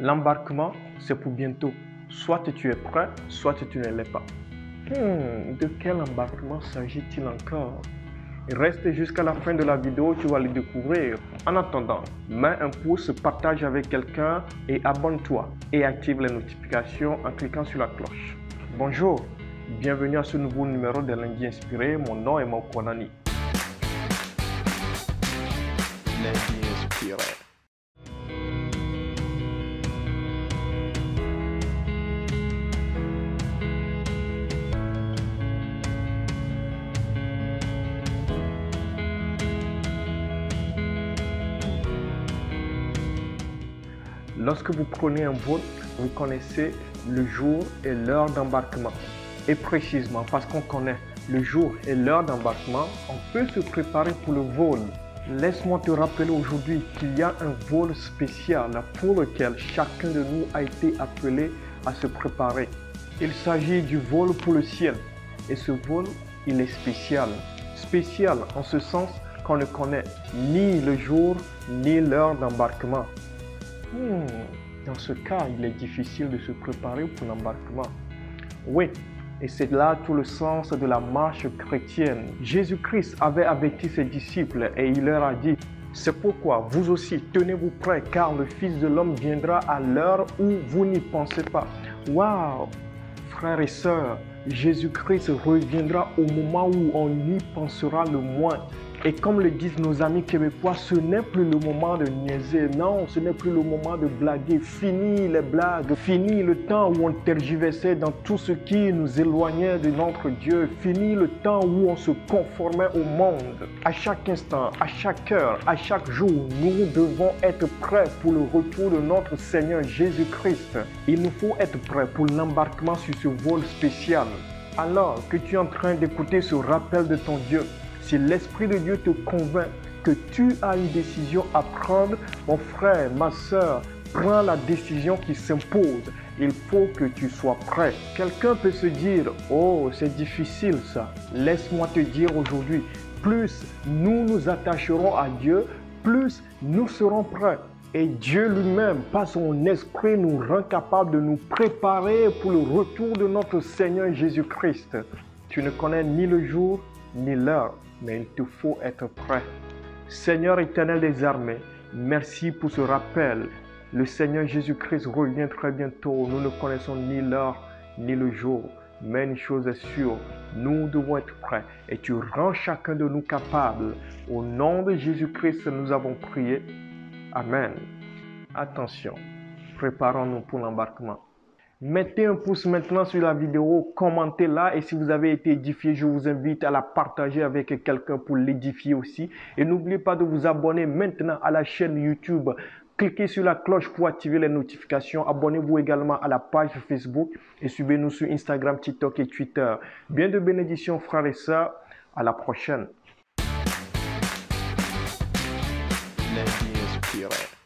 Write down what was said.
L'embarquement, c'est pour bientôt. Soit tu es prêt, soit tu ne l'es pas. De quel embarquement s'agit-il encore? Reste jusqu'à la fin de la vidéo, tu vas le découvrir. En attendant, mets un pouce, partage avec quelqu'un et abonne-toi et active les notifications en cliquant sur la cloche. Bonjour, bienvenue à ce nouveau numéro de Lundi Inspiré. Mon nom est Maukonani. Lundi Inspiré. Lorsque vous prenez un vol, vous connaissez le jour et l'heure d'embarquement. Et précisément parce qu'on connaît le jour et l'heure d'embarquement, on peut se préparer pour le vol. Laisse-moi te rappeler aujourd'hui qu'il y a un vol spécial pour lequel chacun de nous a été appelé à se préparer. Il s'agit du vol pour le ciel. Et ce vol, il est spécial. Spécial en ce sens qu'on ne connaît ni le jour ni l'heure d'embarquement. Dans ce cas, il est difficile de se préparer pour l'embarquement. Oui, et c'est là tout le sens de la marche chrétienne. Jésus-Christ avait averti ses disciples et il leur a dit: c'est pourquoi vous aussi tenez-vous prêts, car le Fils de l'homme viendra à l'heure où vous n'y pensez pas. Waouh! Frères et sœurs, Jésus-Christ reviendra au moment où on y pensera le moins. Et comme le disent nos amis québécois, ce n'est plus le moment de niaiser. Non, ce n'est plus le moment de blaguer. Fini les blagues. Fini le temps où on tergiversait dans tout ce qui nous éloignait de notre Dieu. Fini le temps où on se conformait au monde. À chaque instant, à chaque heure, à chaque jour, nous devons être prêts pour le retour de notre Seigneur Jésus-Christ. Il nous faut être prêts pour l'embarquement sur ce vol spécial. Alors que tu es en train d'écouter ce rappel de ton Dieu, si l'Esprit de Dieu te convainc que tu as une décision à prendre, mon frère, ma soeur, prends la décision qui s'impose. Il faut que tu sois prêt. Quelqu'un peut se dire: oh, c'est difficile ça. Laisse-moi te dire aujourd'hui, plus nous nous attacherons à Dieu, plus nous serons prêts. Et Dieu lui-même, par son esprit, nous rend capable de nous préparer pour le retour de notre Seigneur Jésus-Christ. Tu ne connais ni le jour ni l'heure, mais il te faut être prêt. Seigneur éternel des armées, merci pour ce rappel. Le Seigneur Jésus-Christ revient très bientôt. Nous ne connaissons ni l'heure ni le jour, mais une chose est sûre, nous devons être prêts et tu rends chacun de nous capable. Au nom de Jésus-Christ, nous avons prié. Amen. Attention, préparons-nous pour l'embarquement. Mettez un pouce maintenant sur la vidéo, commentez-la et si vous avez été édifié, je vous invite à la partager avec quelqu'un pour l'édifier aussi. Et n'oubliez pas de vous abonner maintenant à la chaîne YouTube. Cliquez sur la cloche pour activer les notifications. Abonnez-vous également à la page Facebook et suivez-nous sur Instagram, TikTok et Twitter. Bien de bénédictions frères et sœurs. À la prochaine. Lundi Inspiré.